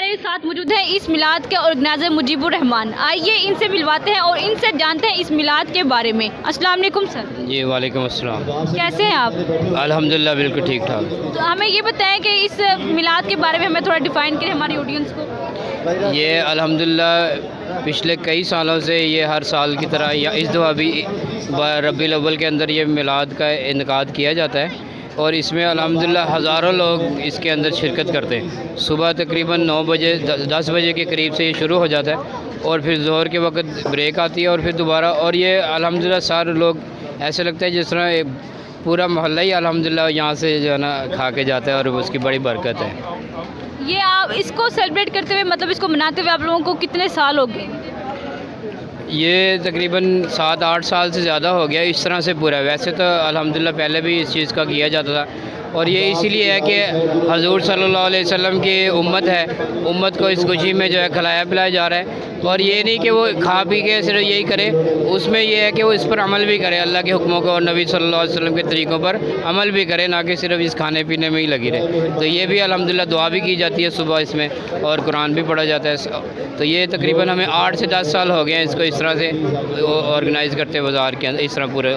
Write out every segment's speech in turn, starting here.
मेरे साथ मौजूद है इस मिलाद के ऑर्गेनाइजर मुजीबुर रहमान। आइए इनसे मिलवाते हैं और इनसे जानते हैं इस मिलाद के बारे में। अस्सलाम वालेकुम सर। जी वालेकुम अस्सलाम। कैसे हैं आप? अल्हम्दुलिल्लाह बिल्कुल ठीक ठाक। तो हमें ये बताएं कि इस मिलाद के बारे में हमें थोड़ा डिफ़ाइन करें हमारी ऑडियंस को। ये अल्हम्दुलिल्लाह पिछले कई सालों से ये हर साल की तरह या इस दफ़ा भी रबीउल अव्वल के अंदर ये मिलाद का इनकाद किया जाता है और इसमें अल्हम्दुलिल्लाह हज़ारों लोग इसके अंदर शिरकत करते हैं। सुबह तकरीबन 9 बजे 10 बजे के करीब से ये शुरू हो जाता है और फिर ज़ोहर के वक्त ब्रेक आती है और फिर दोबारा। और ये अल्हम्दुलिल्लाह सारे लोग ऐसे लगता है जिस तरह पूरा मोहल्ला ही अल्हम्दुलिल्लाह यहाँ से जो है ना खा के जाता है और उसकी बड़ी बरकत है। ये आप इसको सेलिब्रेट करते हुए मतलब इसको मनाते हुए आप लोगों को कितने साल हो गए? ये तकरीबन 7-8 साल से ज़्यादा हो गया इस तरह से पूरा। वैसे तो अल्हम्दुलिल्लाह पहले भी इस चीज़ का किया जाता था और ये इसीलिए है कि हजूर सल्लल्लाहु अलैहि वसल्लम की उम्मत है, उम्मत को इस खुशी में जो है खिलाया पिलाया जा रहा है। और ये नहीं कि वो खा पी के सिर्फ यही करे, उसमें ये है कि वो इस पर अमल भी करे, अल्लाह के हुक्मों को और नबी सल्लल्लाहु अलैहि वसल्लम के तरीक़ों पर अमल भी करे, ना कि सिर्फ इस खाने पीने में ही लगी रहे। तो ये भी अल्हम्दुलिल्लाह दुआ भी की जाती है सुबह इसमें और कुरान भी पढ़ा जाता है। तो ये तकरीबन हमें 8 से 10 साल हो गए हैं इसको इस तरह से ऑर्गेनाइज़ करते बाज़ार के अंदर इस तरह पूरे।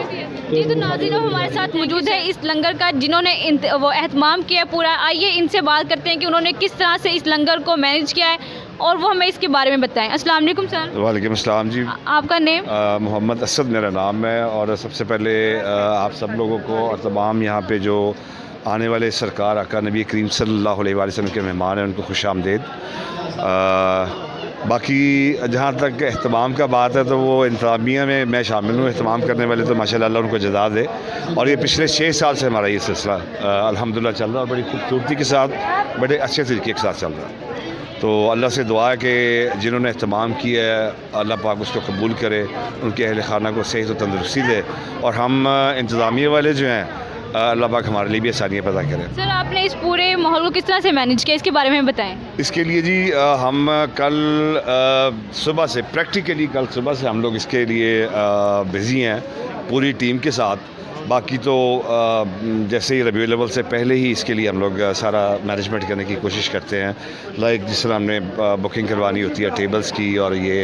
जी तो नाज़रीन हमारे साथ मौजूद है इस लंगर का जिन्होंने वो एहतमाम किया पूरा। आइए इनसे बात करते हैं कि उन्होंने किस तरह से इस लंगर को मैनेज किया है और वो हमें इसके बारे में बताएं। अस्सलाम वालेकुम सर। वालेकुम अस्सलाम जी। आपका नेम? मोहम्मद असद मेरा नाम है। और सबसे पहले आप सब लोगों को और तमाम यहाँ पे जो आने वाले सरकार आका नबी करीम सल्लल्लाहु अलैहि वसल्लम के मेहमान हैं उनको खुश आमदीद। बाकी जहाँ तक एहतमाम का बात है तो वो इंतज़ामिया में मैं शामिल हूँ। एहतमाम करने वाले तो माशाल्लाह अल्लाह उनको जज़ा दे। और ये पिछले 6 साल से हमारा ये सिलसिला अल्हम्दुलिल्लाह चल रहा है और बड़ी खूबसूरती के साथ बड़े अच्छे तरीके के साथ चल रहा है। तो अल्लाह से दुआ है कि जिन्होंने एहतमाम किया है अल्लाह पाक उसको कबूल करे, उनके अहल खाना को सेहत और तंदुरुस्ती दे और हम इंतज़ामिया वाले जो हैं अल्लाह पाक हमारे लिए भी आसानियाँ पैदा करें। सर आपने इस पूरे माहौल को किस तरह से मैनेज किया इसके बारे में बताएं। इसके लिए जी हम कल सुबह से प्रैक्टिकली कल सुबह से हम लोग इसके लिए बिज़ी हैं पूरी टीम के साथ। बाकी तो जैसे ही रबीउल अव्वल से पहले ही इसके लिए हम लोग सारा मैनेजमेंट करने की कोशिश करते हैं। लाइक जिस तरह हमने बुकिंग करवानी होती है टेबल्स की और ये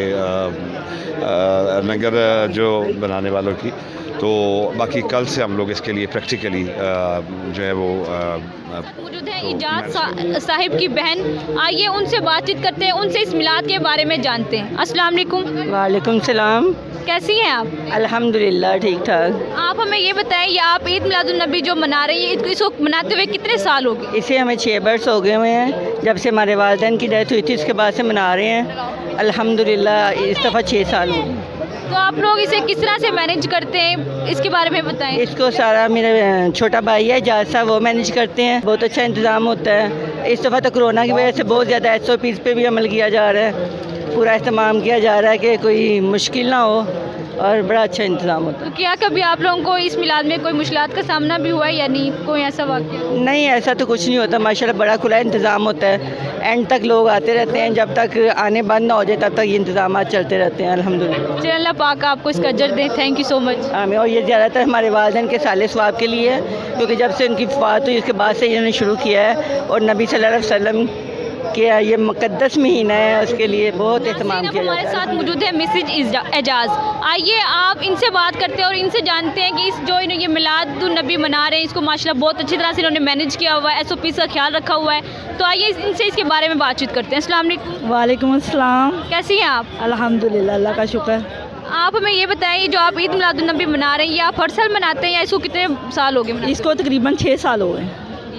लंगर जो बनाने वालों की। तो बाकी कल से हम लोग इसके लिए प्रैक्टिकली जो है वो मौजूद है इजाज़ साहिब की बहन। आइए उनसे बातचीत करते हैं, उनसे इस मिलाद के बारे में जानते हैं। अस्सलाम वालेकुम। वालेकुम सलाम। कैसी हैं आप? अल्हम्दुलिल्लाह ठीक ठाक। आप हमें ये बताएं ये आप ईद मिलादुन नबी जो मना रही हैं इसको मनाते हुए कितने साल हो गए? इसे हमें 6 बरस हो गए हुए हैं। जब से हमारे वालिदैन की डेथ हुई थी उसके बाद से मना रहे हैं। अल्हम्दुलिल्लाह इस दफ़ा 6 साल हो गए। तो आप लोग इसे किस तरह से मैनेज करते हैं इसके बारे में बताएं। इसको सारा मेरा छोटा भाई है इजाज़ साहब वो मैनेज करते हैं। बहुत अच्छा इंतज़ाम होता है। इस दफ़ा तो कोरोना की वजह से बहुत ज़्यादा SOPs पे भी अमल किया जा रहा है। पूरा इस्तेमाल किया जा रहा है कि कोई मुश्किल ना हो और बड़ा अच्छा इंतज़ाम होता है। तो क्या कभी आप लोगों को इस मिलाद में कोई मुश्किलात का सामना भी हुआ है या नहीं, कोई ऐसा वाक़या? नहीं ऐसा तो कुछ नहीं होता माशाल्लाह बड़ा खुला इंतज़ाम होता है। एंड तक लोग आते रहते हैं, जब तक आने बंद ना हो जाए तब तक ये इंतज़ाम चलते रहते हैं अल्हम्दुलिल्लाह। चलिए अल्लाह पाक आपको इसका अजर दे। Thank you so much. आमीन। और ये ज़्यादातर हमारे वालिदैन के साले सवाब के लिए है क्योंकि जब से उनकी वफ़ात हुई उसके बाद से इन्होंने शुरू किया है और नबी सल्लल्लाहु अलैहि वसल्लम के ये मुक़द्दस महीना है उसके लिए बहुत एहतमाम किया जाता है। हमारे साथ मौजूद है मिसेज एजाज़। आइए आप इनसे बात करते हैं और इनसे जानते हैं कि इस जो ये मिलादुन नबी मना रहे हैं इसको माशाल्लाह बहुत अच्छी तरह से इन्होंने मैनेज किया हुआ है, SOPs का ख्याल रखा हुआ है। तो आइए इनसे इसके बारे में बातचीत करते हैं। अस्सलाम वालेकुम। वालेकुम अस्सलाम। कैसी हैं आप? अल्हम्दुलिल्लाह अल्लाह का शुक्र। आप हमें ये बताइए जो आप ईद मिलादुन नबी मना रहे हैं ये आप हर साल मनाते हैं या इसको कितने साल हो गए? इसको तकरीबन 6 साल हो गए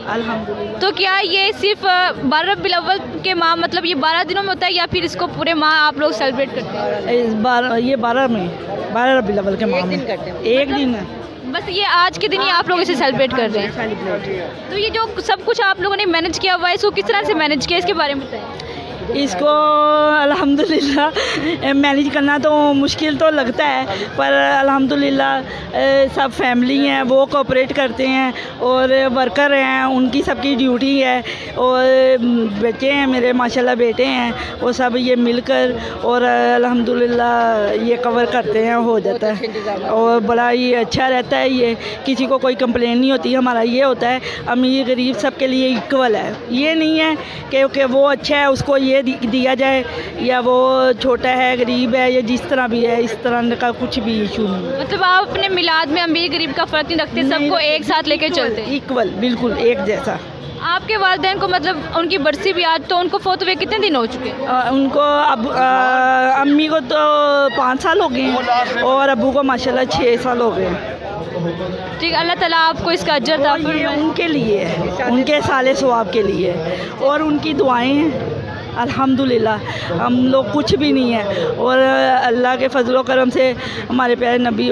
अल्हम्दुलिल्लाह। तो क्या ये सिर्फ 12 रबीउल अव्वल के माह मतलब ये 12 दिनों में होता है या फिर इसको पूरे माह आप लोग सेलिब्रेट करते हैं? इस बार ये 12 रबीउल अव्वल के माह में एक दिन बस ये आज के दिन ही आप लोग इसे सेलिब्रेट कर रहे हैं। तो ये जो सब कुछ आप लोगों ने मैनेज किया हुआ है इसको किस तरह से मैनेज किया इसके बारे में बताएं। इसको अल्हम्दुलिल्लाह मैनेज करना तो मुश्किल तो लगता है पर अल्हम्दुलिल्लाह सब फैमिली हैं वो कोऑपरेट करते हैं और वर्कर हैं उनकी सबकी ड्यूटी है और बच्चे हैं मेरे माशाल्लाह बेटे हैं वो सब ये मिलकर और अल्हम्दुलिल्लाह ये कवर करते हैं हो जाता है और बड़ा ही अच्छा रहता है। ये किसी को कोई कंप्लेन नहीं होती। हमारा ये होता है अमीर गरीब सबके लिए इक्वल है। ये नहीं है कि वो अच्छा है उसको ये दिया जाए, या वो छोटा है गरीब है या जिस तरह भी है, इस तरह का कुछ भी इशू नहीं है। मतलब आप अपने मिलाद में अमीर गरीब का फ़र्क नहीं रखते, सबको एक साथ लेके चलते हैं? इक्वल, बिल्कुल एक जैसा। आपके वालिदैन को मतलब उनकी बरसी भी आज, तो उनको फोत हुए कितने दिन हो चुके हैं? उनको अब अम्मी को तो 5 साल हो गए हैं और अब्बू को माशाल्लाह 6 साल हो गए हैं। ठीक, अल्लाह ताला आपको इसका अजर अता और ये फरमाए। उनके लिए है, उनके साले सवाब के लिए है, और उनकी दुआएं हैं। अल्हम्दुलिल्लाह हम लोग कुछ भी नहीं है, और अल्लाह के फजलो करम से हमारे प्यारे नबी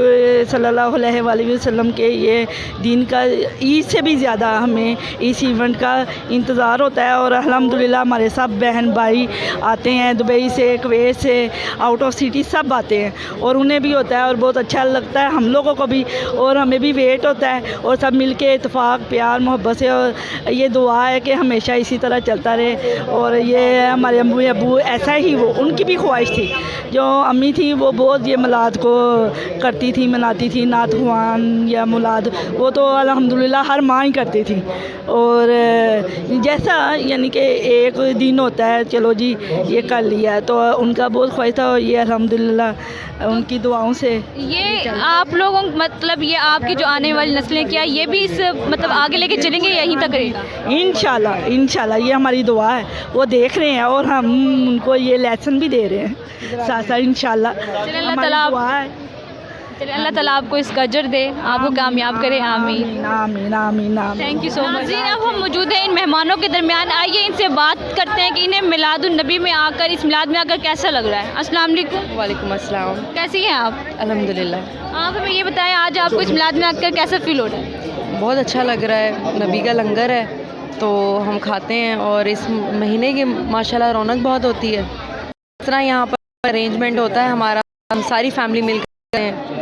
सल्लल्लाहु अलैहि वसल्लम के ये दिन का ईद से भी ज़्यादा हमें इस इवेंट का इंतज़ार होता है। और अल्हम्दुलिल्लाह हमारे सब बहन भाई आते हैं, दुबई से, कुवैत से, आउट ऑफ सिटी सब आते हैं, और उन्हें भी होता है और बहुत अच्छा लगता है हम लोगों को भी, और हमें भी वेट होता है, और सब मिल के इत्तेफाक प्यार मोहब्बत से, और ये दुआ है कि हमेशा इसी तरह चलता रहे। और ये हमारे अब्बू ऐसा ही, वो उनकी भी ख्वाहिश थी, जो अम्मी थी वो बहुत ये मिलाद को करती थी, मनाती थी, नात ख़ुआन या मिलाद, वो तो अल्हम्दुलिल्लाह हर माँ ही करती थी। और जैसा यानी कि एक दिन होता है, चलो जी ये कर लिया है, तो उनका बहुत ख्वाहिश था, और ये अल्हम्दुलिल्लाह उनकी दुआओं से। ये आप लोगों मतलब ये आपकी जो आने वाली नस्लें क्या ये भी इस मतलब आगे लेके चलेंगे, यहीं तक रहेगा? इंशाल्लाह इंशाल्लाह, ये हमारी दुआ है, वो देख रहे हैं और हम उनको ये लेसन भी दे रहे हैं साथ साथ इंशाल्लाह। चलिए अल्लाह हमारी ताला दुआ है। चलिए अल्लाह ताला आपको इसका अजर दे, आपको कामयाब करे, आमीन। आमीन आमीन आमीन। Thank you so much. अब हम मौजूद हैं इन मेहमानों के दरमियान, आइए इनसे बात करते हैं कि इन्हें मिलादुन नबी में आकर, इस मिलाद में आकर कैसा लग रहा है। अस्सलाम वालेकुम। वालेकुम अस्सलाम। कैसी हैं आप? अल्हम्दुलिल्लाह आप हमें ये बताएं आज आपको इस मिलाद में आकर कैसा फील हो रहा है? बहुत अच्छा लग रहा है, नबी का लंगर है तो हम खाते हैं, और इस महीने की माशाल्लाह रौनक बहुत होती है। इस तरह यहाँ पर अरेंजमेंट होता है हमारा, हम सारी फैमिली मिलकर हैं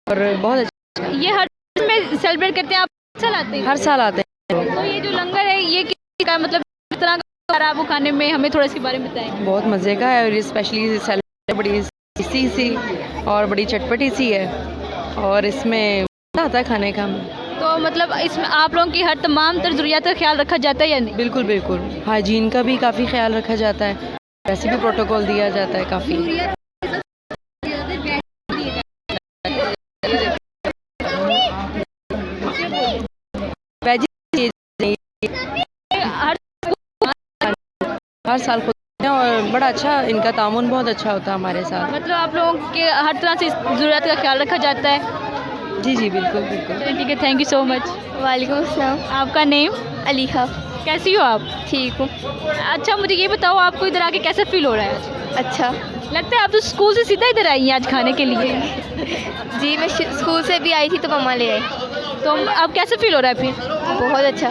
और बहुत अच्छा। ये हर में सेलिब्रेट करते हैं, आप हर साल आते हैं? हर साल आते हैं। तो ये जो लंगर है ये किस का मतलब किस तरह का आपको खाने में, हमें थोड़ा इसके बारे में बताएं। बहुत मज़े का है, और ये स्पेशली सैलड बड़ी सी और बड़ी चटपटी सी है, और इसमें मज़ा आता है खाने का। तो मतलब इसमें आप लोगों की हर तमाम तर ज़रूरियात का ख्याल रखा जाता है या नहीं? बिल्कुल बिल्कुल, हाइजीन का भी काफ़ी ख्याल रखा जाता है, वैसे भी प्रोटोकॉल दिया जाता है काफ़ी। हर साल खुद हैं, और बड़ा अच्छा इनका तामुन बहुत अच्छा होता है हमारे साथ। मतलब आप लोगों के हर तरह से ज़रूरत का ख्याल रखा जाता है? जी जी बिल्कुल बिल्कुल। ठीक है, थैंक यू सो मच। वालेकुम अस्सलाम। आपका नेम? अलीखा। कैसी हो आप? ठीक हूँ। अच्छा मुझे ये बताओ आपको इधर आके कैसा फील हो रहा है आज? अच्छा। लगता है आप तो स्कूल से सीधा इधर आई हैं आज खाने के लिए। जी मैं स्कूल से भी आई थी तो मम्मा ले आई। तो अब कैसा फील हो रहा है फिर? बहुत अच्छा।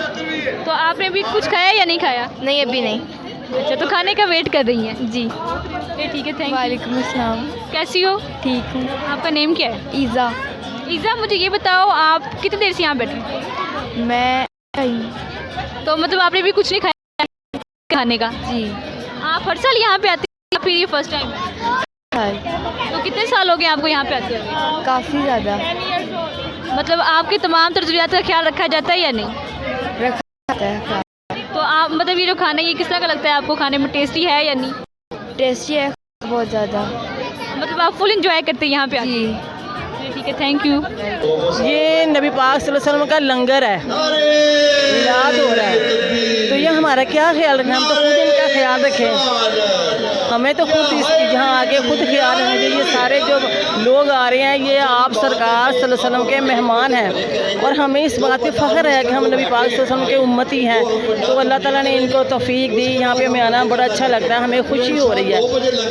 तो आपने अभी कुछ खाया या नहीं खाया? नहीं अभी नहीं। अच्छा, तो खाने का वेट कर रही हैं? जी ठीक है, थैंक यू। वालेकुम अस्सलाम। कैसी हो? ठीक हूँ। आपका नेम क्या है? ईज़ा। ईज़ा, मुझे ये बताओ आप कितनी देर से यहाँ बैठे हैं? मैं तो मतलब आपने भी कुछ नहीं खाया खाने का? जी। आप हर साल यहाँ पे आते हैं या फिर ये फर्स्ट टाइम? तो कितने साल हो गए आपको यहाँ पे आते हुए? काफ़ी ज़्यादा। मतलब आपकी तमाम ज़रूरियात का ख्याल रखा जाता है या नहीं? रखा जाता है। तो आप मतलब ये जो खाना है ये किस तरह का लगता है आपको? खाने में टेस्टी है या नहीं? टेस्टी है बहुत ज़्यादा। मतलब आप फुल एंजॉय करते हैं यहाँ पे आके? जी। ठीक है, थैंक यू। ये नबी पाक सल्लल्लाहु अलैहि वसल्लम का लंगर है, मिलाद हो रहा है, तो ये हमारा क्या ख्याल रखें? हम तो खुद इनका ख्याल रखें, हमें तो खुद यहाँ आके खुद ख्याल रखना चाहिए। सारे जो लोग आ रहे हैं ये आप सरकार सल्लल्लाहु अलैहि वसल्लम के मेहमान हैं, और हमें इस बात पे फ़ख्र है कि हम नबी पाक सल्लल्लाहु अलैहि वसल्लम के उम्मती हैं। तो अल्लाह ताला ने इनको तौफीक दी, यहाँ पे हमें आना बड़ा अच्छा लगता है, हमें खुशी हो रही है।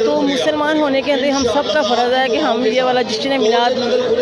तो मुसलमान होने के अंदर हम सब का फ़र्ज़ है कि हम ये वाला जश्न मिलाद,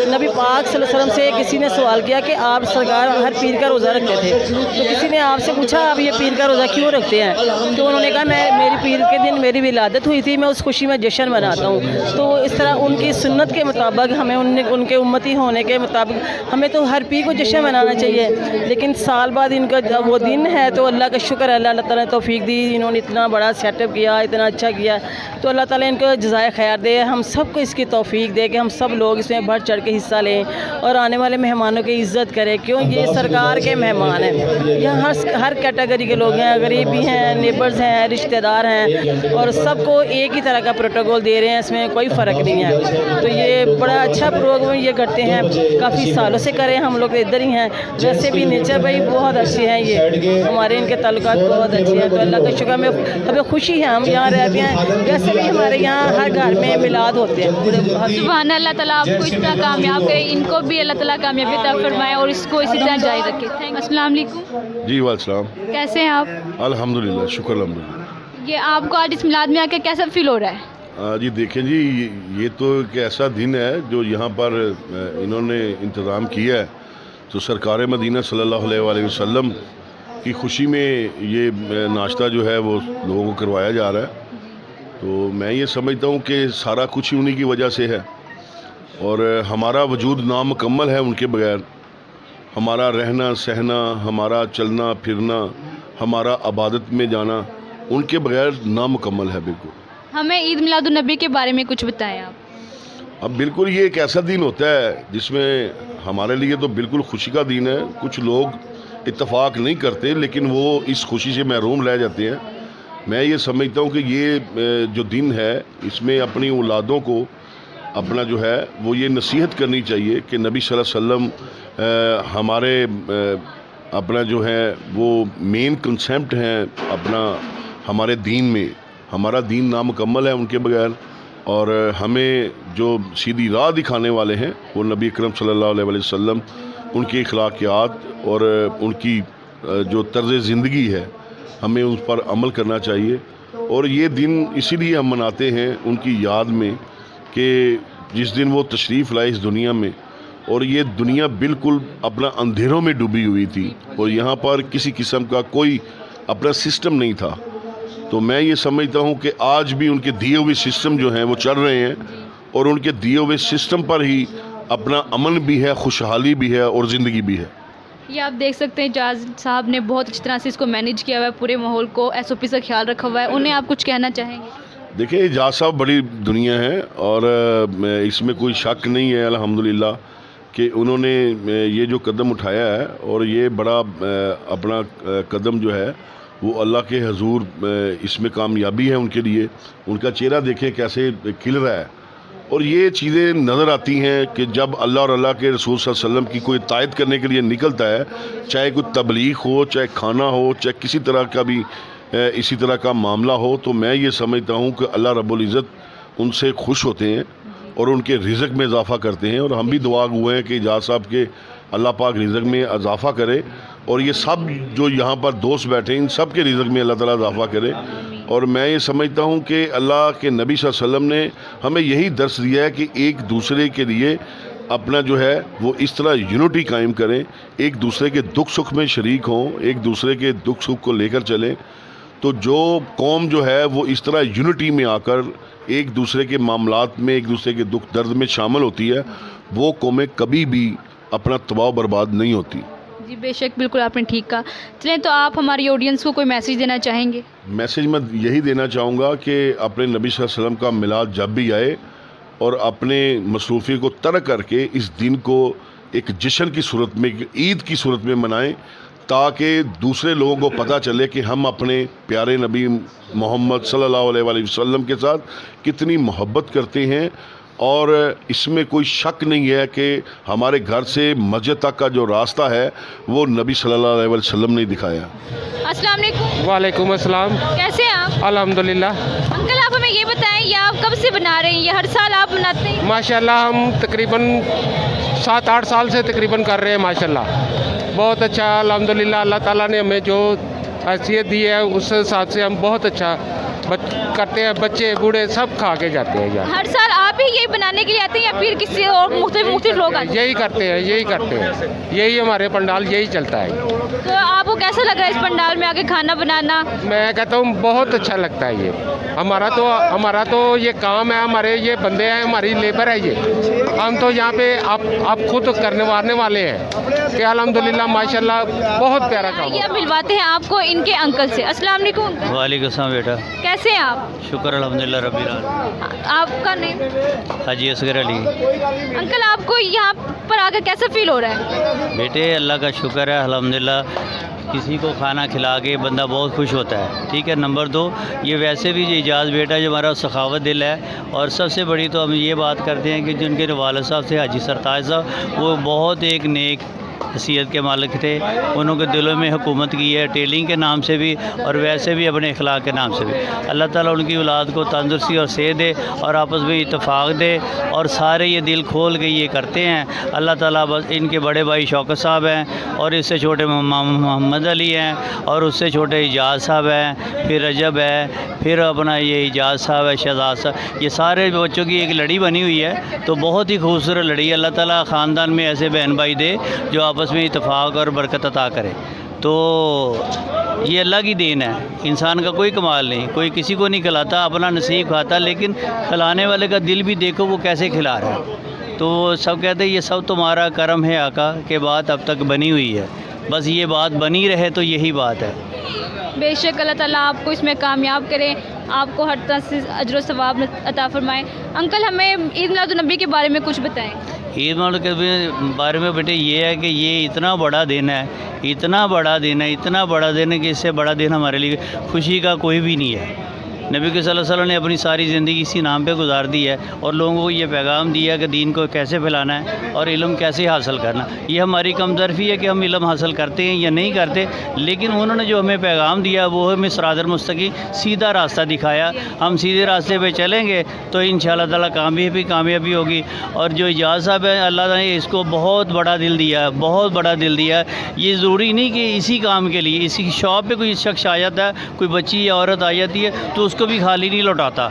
नबी पाक सल्लल्लाहु अलैहि वसल्लम से किसी ने सवाल किया कि आप सरकार हर पीर का रोज़ा रखते थे, तो किसी ने आपसे पूछा आप ये पीर का रोज़ा क्यों रखते हैं? तो उन्होंने कहा मैं मेरी पीर के दिन मेरी विलादत विलादत हुई थी मैं उस खुशी में जश्न मनाता हूँ। तो इस तरह उनकी सुन्नत के मुताबिक हमें उनके उम्मती होने के मुताबिक हमें तो हर पीर को जश्न मनाना चाहिए। लेकिन साल बाद इनका जब वो दिन है तो अल्लाह का शुक्र है, अल्लाह ताला ने तौफीक दी, इन्होंने इतना बड़ा सेटअप किया, इतना अच्छा किया, तो अल्लाह ताला इनको जज़ाए खैर दे। हम सबको इसकी तौफीक दे कि हम सब लोग इसमें बढ़ चढ़ के हिस्सा लें और आने वाले मेहमानों की इज़्ज़त करें, क्यों ये सरकार के मेहमान हैं। यहाँ हर कैटेगरी के लोग हैं, गरीब भी हैं, नेबर्स हैं, रिश्तेदार हैं, और सबको एक ही तरह का प्रोटोकॉल दे रहे हैं, इसमें कोई फ़र्क नहीं है। तो ये बड़ा अच्छा प्रोग्राम ये करते हैं, काफ़ी सालों से करें, हम लोग इधर ही हैं। वैसे भी नेचर भाई बहुत अच्छे हैं, ये हमारे इनके ताल्लुकात बहुत अच्छे हैं। तो अल्लाह का शुक्र, हमें खुशी है, हम यहाँ रहते हैं। वैसे भी हमारे यहाँ हर घर में मिलाद होते हैं पूरे। सुभान अल्लाह ताला आपको इतना कामयाब करे, इनको भी अल्लाह ताला कामयाबी अता फरमाए और इसको इसी तरह जारी रखे। थैंक। अस्सलाम वालेकुम। जी वालेकुम। कैसे हैं आप? अल्हम्दुलिल्लाह, शुक्र अल्हम्दुलिल्लाह। ये आपको आज इस मिलाद में आकर कैसा फील हो रहा है? जी देखें जी, ये तो एक ऐसा दिन है जो यहाँ पर इन्होंने इंतज़ाम किया है। तो सरकार मदीना सल्लल्लाहु अलैहि वसल्लम की खुशी में ये नाश्ता जो है वो लोगों को करवाया जा रहा है। तो मैं ये समझता हूँ कि सारा कुछ ही उन्हीं की वजह से है, और हमारा वजूद नामुकम्मल है उनके बगैर। हमारा रहना सहना, हमारा चलना फिरना, हमारा इबादत में जाना उनके बगैर नामुकम्मल है बिल्कुल। हमें ईद मिलादुन नबी के बारे में कुछ बताएं आप। अब बिल्कुल ये एक ऐसा दिन होता है जिसमें हमारे लिए तो बिल्कुल खुशी का दिन है। कुछ लोग इत्तेफाक नहीं करते, लेकिन वो इस खुशी से महरूम रह जाते हैं। मैं ये समझता हूँ कि ये जो दिन है इसमें अपनी औलादों को अपना जो है वो ये नसीहत करनी चाहिए कि नबी सल्लल्लाहु अलैहि वसल्लम हमारे अपना जो है वो मेन कंसेप्ट हैं अपना हमारे दीन में। हमारा दीन नामुकम्मल है उनके बगैर, और हमें जो सीधी राह दिखाने वाले हैं वो नबी अकरम सल्लल्लाहु अलैहि वसल्लम, उनकी अखलाकियात और उनकी जो तर्ज़ ज़िंदगी है हमें उस पर अमल करना चाहिए। और ये दिन इसीलिए हम मनाते हैं उनकी याद में कि जिस दिन वो तशरीफ़ लाए इस दुनिया में, और ये दुनिया बिल्कुल अपना अंधेरों में डूबी हुई थी और यहाँ पर किसी किस्म का कोई अपना सिस्टम नहीं था। तो मैं ये समझता हूँ कि आज भी उनके दिए हुए सिस्टम जो हैं वो चल रहे हैं, और उनके दिए हुए सिस्टम पर ही अपना अमन भी है, खुशहाली भी है और ज़िंदगी भी है। ये आप देख सकते हैं एजाज साहब ने बहुत अच्छी तरह से इसको मैनेज किया हुआ है, पूरे माहौल को SOP से ख्याल रखा हुआ है। उन्हें आप कुछ कहना चाहेंगे? देखिए, एजाज साहब बड़ी दुनिया है और इसमें कोई शक नहीं है अल्हम्दुलिल्लाह कि उन्होंने ये जो कदम उठाया है, और ये बड़ा अपना कदम जो है वो अल्लाह के हजूर इसमें कामयाबी है उनके लिए। उनका चेहरा देखें कैसे खिल रहा है, और ये चीज़ें नज़र आती हैं कि जब अल्लाह और अल्लाह के रसूल सल्लल्लाहु अलैहि वसल्लम की कोई तायद करने के लिए निकलता है, चाहे कोई तबलीग हो, चाहे खाना हो, चाहे किसी तरह का भी इसी तरह का मामला हो, तो मैं ये समझता हूँ कि अल्लाह रब्बुल इज़्ज़त उनसे खुश होते हैं और उनके रिज़्क़ में इजाफ़ा करते हैं। और हम भी दुआ हुए हैं कि एजाज साहब के अल्लाह पाक रिज़्क़ में इजाफ़ा करे, और ये सब जो यहाँ पर दोस्त बैठे हैं इन सब के रिज़्क़ में अल्लाह ताला इजाफ़ा करे। और मैं ये समझता हूँ कि अल्लाह के नबी सल्लल्लाहु अलैहि वसल्लम ने हमें यही दर्स दिया है कि एक दूसरे के लिए अपना जो है वो इस तरह यूनिटी कायम करें, एक दूसरे के दुख सुख में शरीक हों, एक दूसरे के दुख सुख को लेकर चलें। तो जो कौम जो है वो इस तरह यूनिटी में आकर एक दूसरे के मामलात में, एक दूसरे के दुख दर्द में शामिल होती है, वो कौमें कभी भी अपना तबाह बर्बाद नहीं होती। जी बेशक, बिल्कुल आपने ठीक कहा। चलें, तो आप हमारी ऑडियंस को कोई मैसेज देना चाहेंगे? मैसेज मैं यही देना चाहूँगा कि अपने नबी सल्लल्लाहु अलैहि वसल्लम का मिलाद जब भी आए और अपने मसरूफ़ी को तर्क करके इस दिन को एक जश्न की सूरत में, ईद की सूरत में मनाएं, ताकि दूसरे लोगों को पता चले कि हम अपने प्यारे नबी मोहम्मद सल्लल्लाहु अलैहि वसल्लम के साथ कितनी मोहब्बत करते हैं। और इसमें कोई शक नहीं है कि हमारे घर से मस्जिद तक का जो रास्ता है वो नबी सल्लल्लाहु अलैहि वसल्लम ने दिखाया। अस्सलाम वालेकुम। वालेकुम अस्सलाम। कैसे हैं आप? अल्हम्दुलिल्लाह। अंकल, आप हमें ये बताएं, ये आप कब से बना रहे हैं? ये हर साल आप बनाते हैं? माशाल्लाह हम तकरीबन 7-8 साल से तकरीबन कर रहे हैं माशाल्लाह। बहुत अच्छा अल्हम्दुलिल्लाह, अल्लाह ताला ने हमें जो हैसियत दी है उस हिसाब से हम बहुत अच्छा करते हैं। बच्चे बूढ़े सब खा के जाते हैं यार। हर साल आप ही भी यही बनाने के लिए आते हैं या फिर किसी और मुख्तलिफ लोग आते हैं? यही करते हैं, यही हमारे पंडाल यही चलता है। तो आपको कैसा लग रहा है इस पंडाल में आके खाना बनाना? मैं कहता हूँ बहुत अच्छा लगता है ये। हमारा तो ये काम है, हमारे ये बंदे हैं, हमारी लेबर है ये। हम तो यहाँ पे आप खुद करने वाले हैं कि अल्हम्दुलिल्लाह माशाल्लाह बहुत प्यारा काम ये है। मिलवाते हैं आपको इनके अंकल से। अस्सलाम वालेकुम। वालेकुम सलाम बेटा, कैसे हैं आप? शुक्र अल्हम्दुलिल्लाह रब्बिल आलमीन। आपका नेम? हाजी असगर अली। अंकल आपको यहाँ पर आकर कैसा फील हो रहा है? बेटे अल्लाह का शुक्र है अल्हम्दुलिल्लाह, किसी को खाना खिला के बंदा बहुत खुश होता है। ठीक है। नंबर 2, ये वैसे भी जो इजाज़ बेटा जो हमारा सखावत दिल है, और सबसे बड़ी तो हम ये बात करते हैं कि जिनके वालिद साहब थे हाजी सरताज साहब, वो बहुत एक नेक हैसियत के मालिक थे। उन्होंने दिलों में हुकूमत की है, टेलिंग के नाम से भी और वैसे भी अपने अखलाक के नाम से भी। अल्लाह ताला उनकी औलाद को तंदुरुस्ती और सेहत दे और आपस में इत्तेफाक दे, और सारे ये दिल खोल के ये करते हैं। अल्लाह ताला बस इनके बड़े भाई शौकत साहब हैं, और इससे छोटे मोहम्मद अली हैं, और उससे छोटे इजाज़ साहब हैं, फिर रजब है, फिर अपना ये इजाज़ साहब है, शहजाद साहब। ये सारे बच्चों की एक लड़ी बनी हुई है, तो बहुत ही खूबसूरत लड़ी। अल्लाह ताला ख़ानदान में ऐसे बहन भाई दे जो आपस में इत्तेफाक और बरकत अता करे। तो ये अल्लाह की देन है, इंसान का कोई कमाल नहीं। कोई किसी को नहीं खिलाता, अपना नसीब खाता, लेकिन खिलाने वाले का दिल भी देखो वो कैसे खिला रहा है। तो सब कहते हैं ये सब तुम्हारा करम है आका, के बात अब तक बनी हुई है। बस ये बात बनी रहे तो यही बात है। बेशक अल्लाह ताला आपको इसमें कामयाब करें, आपको हर तरह से अजर सवाब अता फरमाएं। अंकल हमें ईद मिलादुन्नबी के बारे में कुछ बताएं। ईद मिलाद के बारे में बेटे ये है कि ये इतना बड़ा दिन है, इतना बड़ा दिन है कि इससे बड़ा दिन हमारे लिए खुशी का कोई भी नहीं है। नबी के सल्लल्लाहु अलैहि वसल्लम ने अपनी सारी ज़िंदगी इसी नाम पे गुजार दी है, और लोगों को ये पैगाम दिया कि दीन को कैसे फैलाना है और इल्म कैसे हासिल करना। ये हमारी कमतरफ़ी है कि हम इल्म हासिल करते हैं या नहीं करते, लेकिन उन्होंने जो हमें पैगाम दिया वो हमें सिरातुल मुस्तकीम सीधा रास्ता दिखाया। हम सीधे रास्ते पे चलेंगे तो इंशाअल्लाह ताला कामयाबी होगी। और जो इजाज़ साहब है, अल्लाह ने इसको बहुत बड़ा दिल दिया है। ये ज़रूरी नहीं कि इसी काम के लिए, इसी शॉप पे कोई शख्स आ जाता है, कोई बच्ची या औरत आ जाती है तो उसको भी खाली नहीं लौटाता।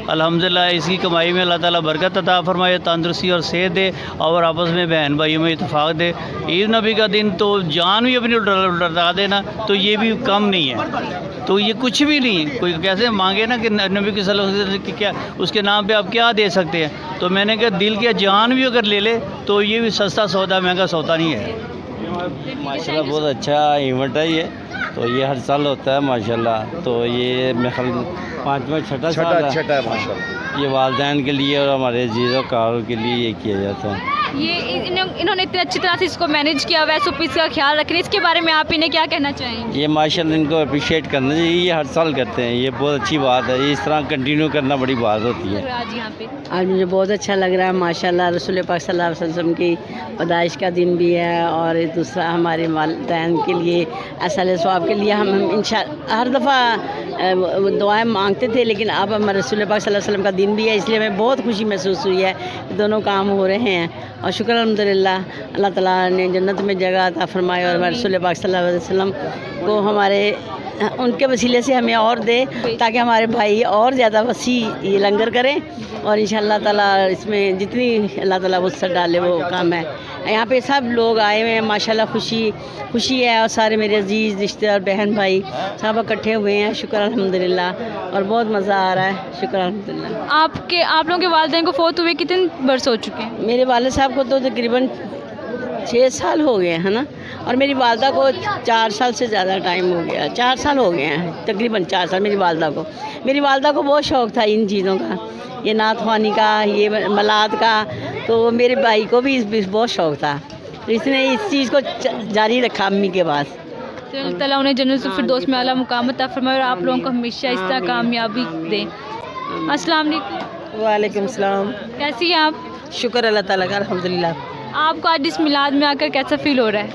अल्हम्दुलिल्लाह इसकी कमाई में अल्लाह ताला बरकत अता फरमाए, तंदुरुस्ती और सेहत दे, और आपस में बहन भाइयों में इत्तेफाक दे। ईद नबी का दिन तो जान भी अपनी लौटा देना तो ये भी कम नहीं है, तो ये कुछ भी नहीं। कोई कैसे मांगे ना कि नबी के सल्लल्लाहु अलैहि वसल्लम की क्या, उसके नाम पे आप क्या दे सकते हैं। तो मैंने कहा दिल की जान भी अगर ले ले तो ये भी सस्ता सौदा महंगा सौदा नहीं है। माशाल्लाह बहुत अच्छा इवेंट है ये, तो ये हर साल होता है माशाल्लाह। तो ये मेरे ख्याल 5वां छठा साल है माशाल्लाह। ये वालिदैन के लिए और हमारे जीज़ो कार के लिए ये किया जाता है। ये इन्होंने इतनी अच्छी तरह से इसको मैनेज किया हुआ है, सो इसका ख्याल रख रहे हैं। इसके बारे में आप इन्हें क्या कहना चाहेंगे? ये माशाल्लाह इनको अप्रिशिएट करना चाहिए, ये हर साल करते हैं, ये बहुत अच्छी बात है। इस तरह कंटिन्यू करना बड़ी बात होती है। आज यहाँ पे आज मुझे बहुत अच्छा लग रहा है माशाल्लाह। रसूल पाक सल्लल्लाहु अलैहि वसल्लम की पैदाइश का दिन भी है, और दूसरा हमारे वालिदैन के लिए असल स्वाब के लिए हम इंशाअल्लाह हर दफ़ा दुआएं मांगते थे, लेकिन अब हमारे रसूल पाक सल्लल्लाहु अलैहि वसल्लम का दिन भी है, इसलिए हमें बहुत खुशी महसूस हुई है। दोनों काम हो रहे हैं और शुक्र अल्हम्दुलिल्लाह अल्लाह ताला ने जन्नत में जगह अता फरमाए, और हमारे रसूल पाक सल्लल्लाहु अलैहि वसल्लम को हमारे उनके वसीले से हमें और दे, ताकि हमारे भाई और ज़्यादा वसी ये लंगर करें, और इंशाअल्लाह ताला इसमें जितनी अल्लाह ताला वसअत डाले वो काम है। यहाँ पे सब लोग आए हुए हैं माशाल्लाह, खुशी है, और सारे मेरे अजीज़ रिश्तेदार बहन भाई सब इकट्ठे हुए हैं। शुक्र अल्हम्दुलिल्लाह, और बहुत मज़ा आ रहा है। शुक्र अल्हम्दुलिल्लाह। आप लोगों के वालिदैन को फ़ौत हुए कितने बरस हो चुके हैं? मेरे वालिद साहब को तो तकरीबन 6 साल हो गए हैं ना, और मेरी वालदा को 4 साल से ज़्यादा टाइम हो गया, 4 साल हो गए हैं, तकरीबन 4 साल। मेरी वालदा को बहुत शौक़ था इन चीज़ों का, ये नात ख़वानी का, ये मलाद का, तो मेरे भाई को भी बहुत शौक़ था, तो इसने इस चीज़ को जारी रखा अम्मी के पास। तो अल्लाह ताला उन्हें जन्नत फिरदौस में आला मुकाम अता फरमाए, और आप लोगों को हमेशा इस तरह कामयाबी दें। अस्सलाम वालेकुम। वालेकुम सलाम। कैसी हैं आप? शुक्र अल्लाह ताला का अल्हम्दुलिल्लाह। आपको आज इस मिलाद में आकर कैसा फ़ील हो रहा है?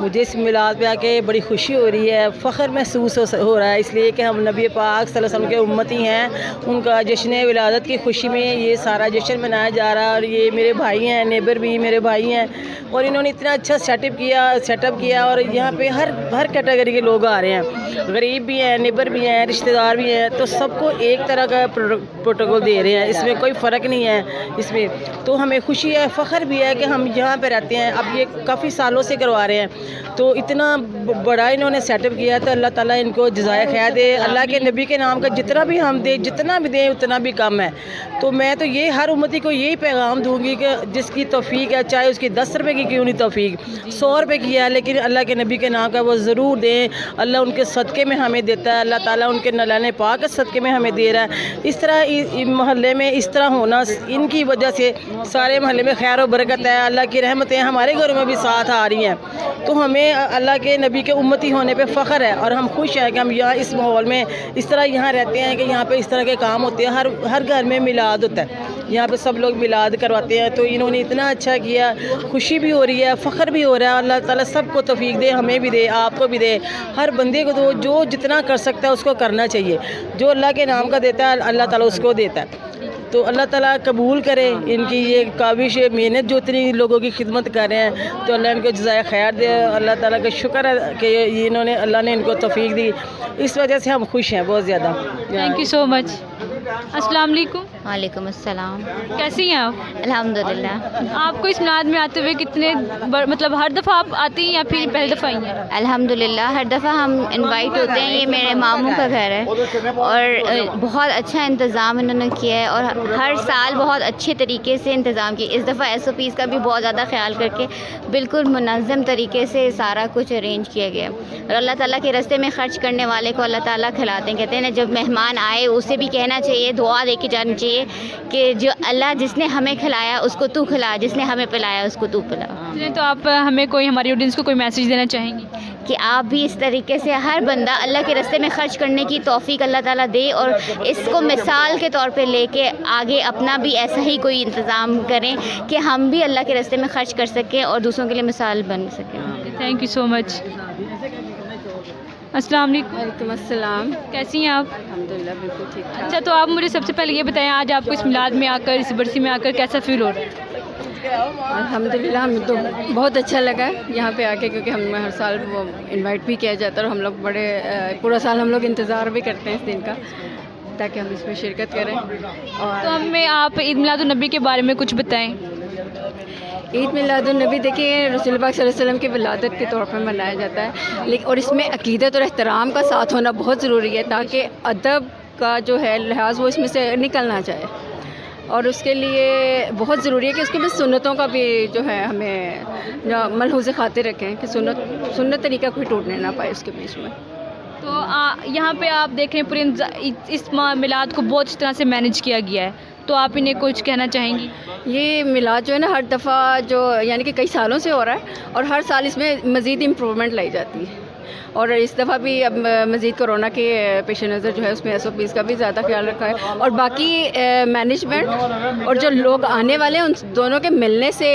मुझे इस मिलाद पे आके बड़ी खुशी हो रही है, फ़ख्र महसूस हो रहा है, इसलिए कि हम नबी पाक सल्लल्लाहु अलैहि वसल्लम के उम्मती हैं। उनका जश्न विलादत की खुशी में ये सारा जश्न मनाया जा रहा है। और ये मेरे भाई हैं, नेबर भी मेरे भाई हैं, और इन्होंने इतना अच्छा सेटअप किया और यहाँ पे हर कैटेगरी के लोग आ रहे हैं, गरीब भी हैं, नेबर भी हैं, रिश्तेदार भी हैं, तो सबको एक तरह का प्रोटोकॉल दे रहे हैं, इसमें कोई फ़र्क नहीं है इसमें। तो हमें खुशी है, फ़ख्र भी है कि हम यहाँ पे रहते हैं। अब ये काफ़ी सालों से करवा रहे हैं, तो इतना बड़ा इन्होंने सेटअप किया, तो अल्लाह ताला इनको जज़ाए खैर दे। अल्लाह के नबी के नाम का जितना भी हम दें, जितना भी दें उतना भी कम है। तो मैं तो ये हर उम्मती को यही पैगाम दूंगी कि जिसकी तौफीक है, चाहे उसकी 10 रुपये की क्यों नहीं तौफीक, 100 रुपये की है, लेकिन अल्लाह के नबी के नाम का वो ज़रूर दें। अल्लाह उनके सदक़े में हमें देता है, अल्लाह ताला उनके नलाने पाक के सदक़े में हमें दे रहा है। इस तरह मोहल्ले में इस तरह होना, इनकी वजह से सारे मोहल्ले में खैर और बरकत है, अल्लाह की रहमतें हमारे घरों में भी साथ आ रही हैं। तो हमें अल्लाह के नबी के उम्मती होने पे फ़ख्र है, और हम खुश हैं कि हम यहाँ इस माहौल में इस तरह यहाँ रहते हैं कि यहाँ पे इस तरह के काम होते हैं। हर घर में मिलाद होता है, यहाँ पे सब लोग मिलाद करवाते हैं। तो इन्होंने इतना अच्छा किया, खुशी भी हो रही है, फ़ख्र भी हो रहा है। अल्लाह ताला सबको तौफीक दे, हमें भी दे, आपको भी दे, हर बंदे को तो जो जितना कर सकता है उसको करना चाहिए। जो अल्लाह के नाम का देता है अल्लाह ताला उसको देता है। तो अल्लाह ताला कबूल करे इनकी ये काविश, मेहनत जो इतनी लोगों की खिदमत कर रहे हैं, तो अल्लाह इनको जज़ाए खैर दे। अल्लाह ताला का शुक्र है कि इन्होंने अल्लाह ने इनको तौफीक दी, इस वजह से हम खुश हैं बहुत ज़्यादा। Thank you so much. अस्सलाम वालेकुम। वालेकुम अस्सलाम। कैसी हैं आप? अल्हम्दुलिल्लाह। आपको इस मिलाद में आते हुए कितने मतलब हर दफ़ा आप आती हैं या फिर पहली दफ़ा आई हैं? अल्हम्दुलिल्लाह हर दफ़ा हम इनवाइट होते हैं। ये मेरे मामू का घर है और बहुत अच्छा इंतज़ाम इन्होंने किया है और हर साल बहुत अच्छे तरीके से इंतज़ाम किया। इस दफ़ा SOPs का भी बहुत ज़्यादा ख्याल करके बिल्कुल मुनज़्ज़म तरीके से सारा कुछ अरेंज किया गया। और अल्लाह ताला के रास्ते में ख़र्च करने वाले को अल्लाह ताला खिलाते हैं। कहते हैं ना, जब मेहमान आए उसे भी कहना चाहिए, दुआ दे के जानी चाहिए कि जो अल्लाह जिसने हमें खिलाया उसको तू खिला, जिसने हमें पिलाया उसको तू पिला। तो आप हमें कोई हमारी ऑडियंस को कोई मैसेज देना चाहेंगी? कि आप भी इस तरीके से हर बंदा अल्लाह के रास्ते में ख़र्च करने की तौफीक अल्लाह ताला दे और इसको मिसाल के तौर पे लेके आगे अपना भी ऐसा ही कोई इंतज़ाम करें कि हम भी अल्लाह के रास्ते में ख़र्च कर सकें और दूसरों के लिए मिसाल बन सकें। Thank you so much. अस्सलाम वालेकुम। वालेकुम अस्सलाम। कैसी हैं आप? अल्हम्दुलिल्लाह बिल्कुल ठीक ठाक। अच्छा, तो आप मुझे सबसे पहले ये बताएं, आज आपको इस मिलाद में आकर, इस बरसी में आकर कैसा फ़ील हो रहा है? अल्हम्दुलिल्लाह हमें तो बहुत अच्छा लगा यहाँ पे आके, क्योंकि हम हर साल वो इनवाइट भी किया जाता है और हम लोग बड़े पूरा साल हम लोग इंतज़ार भी करते हैं इस दिन का, ताकि हम इसमें शिरकत करें। और तो हमें आप ईद मिलादुन्नबी के बारे में कुछ बताएं। ईद मिलादुन्नबी देखिए रसूल पाक सल्लल्लाहु अलैहि वसल्लम की विलादत के तौर पर मनाया जाता है, लेकिन और इसमें अक़ीदत और एहतराम का साथ होना बहुत ज़रूरी है, ताकि अदब का जो है लिहाज वो इसमें से निकलना चाहे। और उसके लिए बहुत ज़रूरी है कि उसके में सुन्नतों का भी जो है हमें मलहूज़ खातिर रखें कि सुन्नत तरीका कोई टूटने ना पाए उसके बीच में। तो यहाँ पे आप देख रहे हैं पूरे इस मिलाद को बहुत इस तरह से मैनेज किया गया है, तो आप इन्हें कुछ कहना चाहेंगी? ये मिलाद जो है ना हर दफ़ा जो यानी कि कई सालों से हो रहा है और हर साल इसमें मज़ीद इम्प्रूवमेंट लाई जाती है। और इस दफ़ा भी अब मज़ीद कोरोना के पेश नज़र जो है उसमें SOPs का भी ज़्यादा ख्याल रखा है। और बाकी मैनेजमेंट और जो लोग आने वाले हैं उन दोनों के मिलने से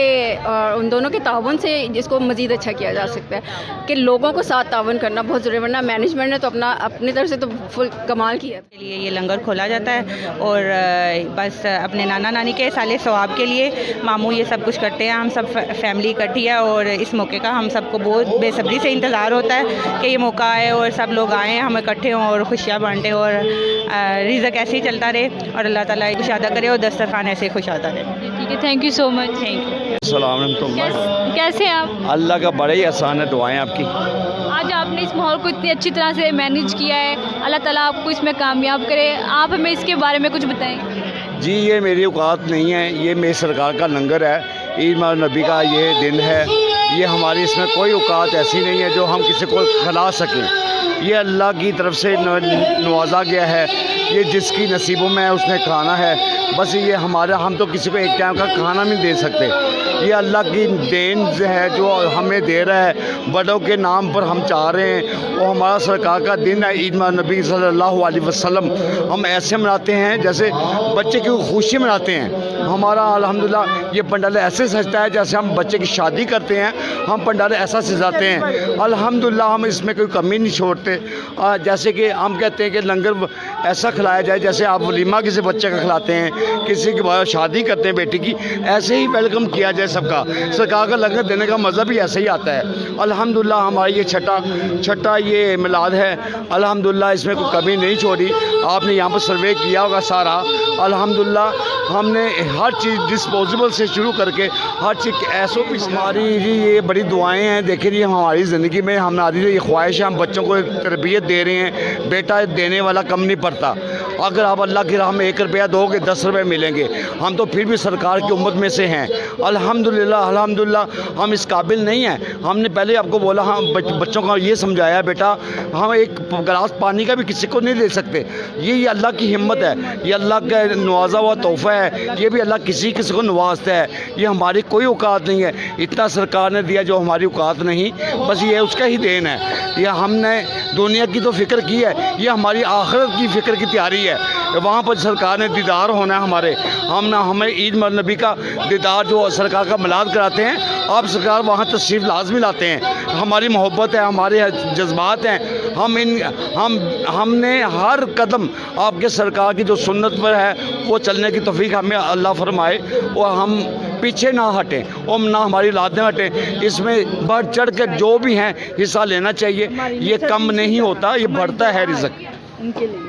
और उन दोनों के ताउन से इसको मज़ीद अच्छा किया जा सकता है कि लोगों को साथ ताउन करना बहुत ज़रूरी है, वरना मैनेजमेंट ने तो अपनी तरफ से तो फुल कमाल किया। के लिए ये लंगर खोला जाता है और बस अपने नाना नानी के साले सवाब के लिए मामू ये सब कुछ करते हैं। हम सब फैमिली इकट्ठी है और इस मौके का हम सबको बहुत बेसब्री से इंतज़ार होता है कि ये मौका आए और सब लोग आएँ, हम इकट्ठे हों और खुशियाँ बांटें और रिज़्क़ ऐसे ही चलता रहे और अल्लाह ताला खुशादा करे और दस्तरखान ऐसे ही खुशादा रहे। ठीक है, thank you so much. Thank you. अस्सलाम वालेकुम। कैसे हैं आप? अल्लाह का बड़ा ही आसान है, दुआएं आपकी। आज आपने इस माहौल को इतनी अच्छी तरह से मैनेज किया है, अल्लाह ताला आपको इसमें कामयाब करे। आप हमें इसके बारे में कुछ बताएं। जी, ये मेरी औकात नहीं है, ये मेरी सरकार का लंगर है, ईद मिलादुन्नबी का ये दिन है, ये हमारी इसमें कोई औकात ऐसी नहीं है जो हम किसी को खिला सकें। ये अल्लाह की तरफ से नवाजा गया है, ये जिसकी नसीबों में है उसने खाना है। बस ये हमारा, हम तो किसी को एक टाइम का खाना नहीं दे सकते। ये अल्लाह की देन है जो हमें दे रहा है, बड़ों के नाम पर हम चाह रहे हैं। और हमारा सरकार का दिन है ईद नबी सल्लल्लाहु अलैहि वसल्लम, हम ऐसे मनाते हैं जैसे बच्चे की खुशी मनाते हैं। हमारा अल्हम्दुलिल्लाह ये पंडाल ऐसे सजता है जैसे हम बच्चे की शादी करते हैं, हम पंडाल ऐसा सजाते हैं। अल्हम्दुलिल्लाह हम इसमें कोई कमी नहीं छोड़ते। जैसे कि हम कहते हैं कि लंगर ऐसा खिलाया जाए जैसे आप वलीमा किसी बच्चे का खिलाते हैं, किसी की शादी करते हैं बेटी की, ऐसे ही वेलकम किया जाए सबका। सरकार का लंगर देने का मज़ा भी ऐसे ही आता है। अल्हम्दुलिल्लाह हमारी ये छठा ये मिलाद है। अल्हम्दुलिल्लाह इसमें कोई कमी नहीं छोड़ी। आपने यहाँ पर सर्वे किया होगा सारा। अल्हम्दुलिल्लाह हमने हर चीज़ डिस्पोजेबल से शुरू करके हर चीज़ SOP। हमारी जी ये बड़ी दुआएं हैं। देखिए जी हमारी ज़िंदगी में हमारी ये ख्वाहिश है, हम बच्चों को तरबियत दे रहे हैं। बेटा देने वाला कम नहीं पड़ता। अगर आप अल्लाह की राह में 1 रुपया दोगे 10 रुपये मिलेंगे। हम तो फिर भी सरकार की उम्मत में से हैं। अल्हम्दुलिल्लाह हम इस काबिल नहीं हैं। हमने पहले आपको बोला, हम बच्चों को ये समझाया, बेटा हम एक गिलास पानी का भी किसी को नहीं दे सकते। ये अल्लाह की हिम्मत है, ये अल्लाह का नवाजा हुआ तोहफ़ा है। ये भी अल्लाह किसी को नवाजता है। ये हमारी कोई औकात नहीं है। इतना सरकार ने दिया जो हमारी औकात नहीं, बस ये उसका ही देन है। ये हमने दुनिया की तो फ़िक्र की है, ये हमारी आखिरत की फ़िक्र की तैयारी है। वहाँ पर सरकार ने दीदार होना है हमारे। हमें ईद नबी का दीदार जो सरकार का मिलाद कराते हैं, आप सरकार वहाँ तशरीफ़ लाजमी लाते हैं। हमारी मोहब्बत है, हमारे जज्बात हैं। हमने हर कदम आपके सरकार की जो सुन्नत पर है वो चलने की तौफीक हमें अल्लाह फरमाए और हम पीछे ना हटें और ना हमारी लादें हटें। इसमें बढ़ चढ़ के जो भी हैं हिस्सा लेना चाहिए। ये कम नहीं होता, ये बढ़ता है रिज़्क़। उनके लिए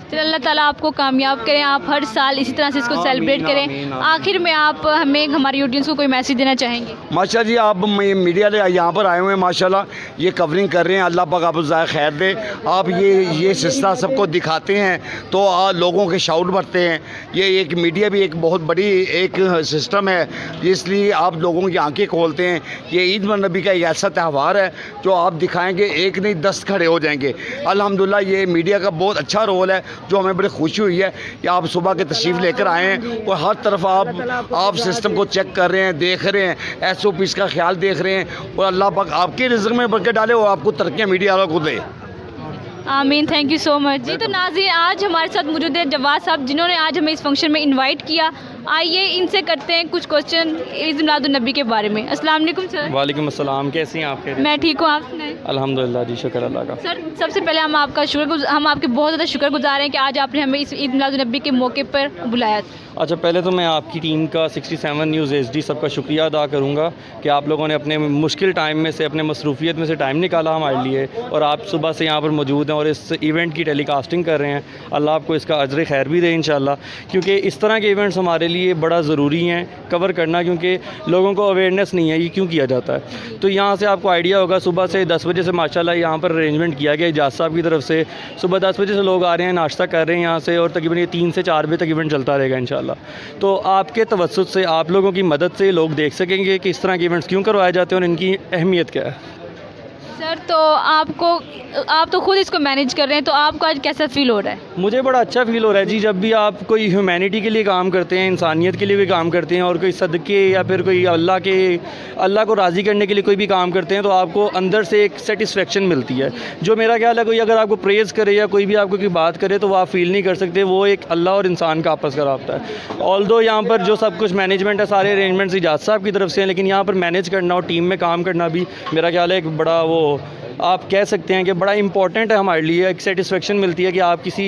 चलिए अल्लाह ताला आपको कामयाब करें, आप हर साल इसी तरह से इसको सेलिब्रेट करें। आखिर में आप हमें हमारी ऑडियंस को कोई मैसेज देना चाहेंगे? माशा जी आप मीडिया ले यहाँ पर आए हुए हैं, माशाल्लाह ये कवरिंग कर रहे हैं। अल्लाह पाक आपको ज़ाय खैर दे। आप ये सिलसिला सबको दिखाते हैं तो लोगों के शाउट बढ़ते हैं। ये एक मीडिया भी एक बहुत बड़ी एक सिस्टम है, इसलिए आप लोगों की आंखें खोलते हैं। ये ईद नबी का एक ऐसा त्यौहार है जो आप दिखाएँगे, एक नहीं 10 खड़े हो जाएंगे। अल्हम्दुलिल्लाह ये मीडिया का बहुत अच्छा रोल है जो हमें बड़ी खुशी हुई है कि आप सुबह के तशरीफ़ लेकर आए हैं और हर तरफ आप सिस्टम को चेक कर रहे हैं, देख रहे हैं, SOPs का ख्याल देख रहे हैं। और अल्लाह पाक आपके रिज़्क़ में बरकत डाले और आपको तरक्कियाँ मीडिया वालों को दे। आमीन, थैंक यू सो मच जी। तो नाज़रीन आज हमारे साथ मौजूद है जवाद साहब, जिन्होंने आज हमें इस फंक्शन में इनवाइट किया। आइए इनसे करते हैं कुछ क्वेश्चन ईद मिलादुन्नबी के बारे में। अस्सलाम वालेकुम सर। वालेकुम अस्सलाम, कैसी हैं आप? मैं ठीक हूँ, आप सुनाएं? अल्हम्दुलिल्लाह जी, शुक्र अल्लाह का। सर सबसे पहले हम आपके बहुत ज़्यादा शुक्रगुजार हैं कि आज आपने हमें इस ईद मिलादुन्नबी के मौके पर बुलाया। अच्छा, पहले तो मैं आपकी टीम का 67 न्यूज़ HD सबका शुक्रिया अदा करूँगा कि आप लोगों ने अपने मुश्किल टाइम में से, अपने मसरूफियत में से टाइम निकाला हमारे लिए और आप सुबह से यहाँ पर मौजूद हैं और इस इवेंट की टेलीकास्टिंग कर रहे हैं। अल्लाह आपको इसका अजर खैर भी दे इंशाल्लाह, क्योंकि इस तरह के इवेंट्स हमारे लिए बड़ा ज़रूरी हैं कवर करना, क्योंकि लोगों को अवेयरनेस नहीं है ये क्यों किया जाता है। तो यहाँ से आपको आइडिया होगा, सुबह से 10 बजे से माशाल्लाह यहाँ पर अरेंजमेंट किया गया इजाज़ साहब की तरफ से। सुबह 10 बजे से लोग आ रहे हैं, नाश्ता कर रहे हैं यहाँ से और तकरीबन ये 3 से 4 बजे तक इवेंट चलता रहेगा इंशाल्लाह। तो आपके तवस्सुत से, आप लोगों की मदद से लोग देख सकेंगे कि इस तरह के इवेंट्स क्यों करवाए जाते हैं और इनकी अहमियत क्या है। सर तो आप तो खुद इसको मैनेज कर रहे हैं, तो आपको आज कैसा फ़ील हो रहा है? मुझे बड़ा अच्छा फ़ील हो रहा है जी। जब भी आप कोई ह्यूमैनिटी के लिए काम करते हैं, इंसानियत के लिए भी काम करते हैं और कोई सदक़े या फिर कोई अल्लाह को राज़ी करने के लिए कोई भी काम करते हैं, तो आपको अंदर से एक सेटिस्फेक्शन मिलती है। जो मेरा ख्याल है, कोई अगर आपको प्रेज़ करे या कोई भी आपको कोई बात करे तो वो आप फ़ील नहीं कर सकते। वो एक अल्लाह और इंसान का आपस का रब्ता है। ऑल्दो यहाँ पर जो सब कुछ मैनेजमेंट है, सारे अरेंजमेंट्स इजाज़ साहब की तरफ से हैं, लेकिन यहाँ पर मैनेज करना और टीम में काम करना भी मेरा ख्याल है एक बड़ा आप कह सकते हैं कि बड़ा इंपॉर्टेंट है हमारे लिए। एक सेटिस्फेक्शन मिलती है कि आप किसी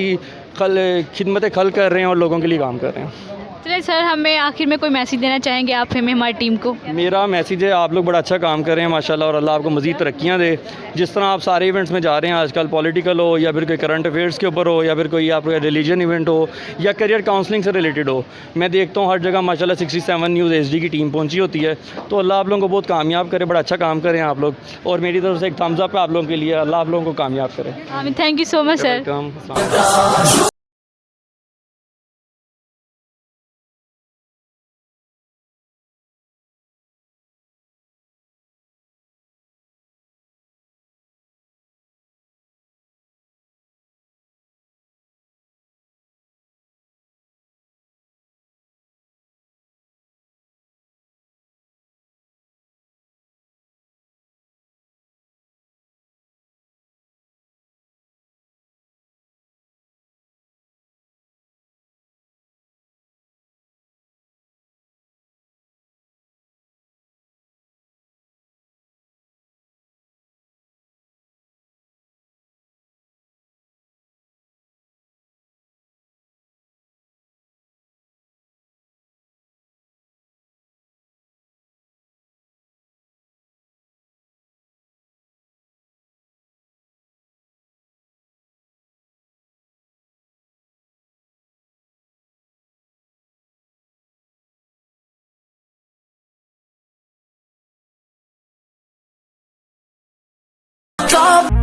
खिदमत खल कर रहे हैं और लोगों के लिए काम कर रहे हैं। चलिए सर, हमें आखिर में कोई मैसेज देना चाहेंगे आप हमें, हमारी टीम को? मेरा मैसेज है, आप लोग बड़ा अच्छा काम कर रहे हैं माशाल्लाह और अल्लाह आपको मज़ीद तरक्कियाँ दे। जिस तरह आप सारे इवेंट्स में जा रहे हैं आजकल, पॉलिटिकल हो या फिर कोई करंट अफेयर्स के ऊपर हो या फिर कोई आपका रिलीजन इवेंट हो या करियर काउंसलिंग से रिलेटेड हो, मैं देखता हूँ हर जगह माशाल्लाह 67 न्यूज़ HD की टीम पहुँची होती है। तो अल्लाह आप लोगों को बहुत कामयाब करे, बड़ा अच्छा काम करें आप लोग और मेरी तरफ से एक थम्स अप है आप लोगों के लिए। अल्लाह आप लोगों को कामयाब करे। Thank you so much sir. Welcome. top.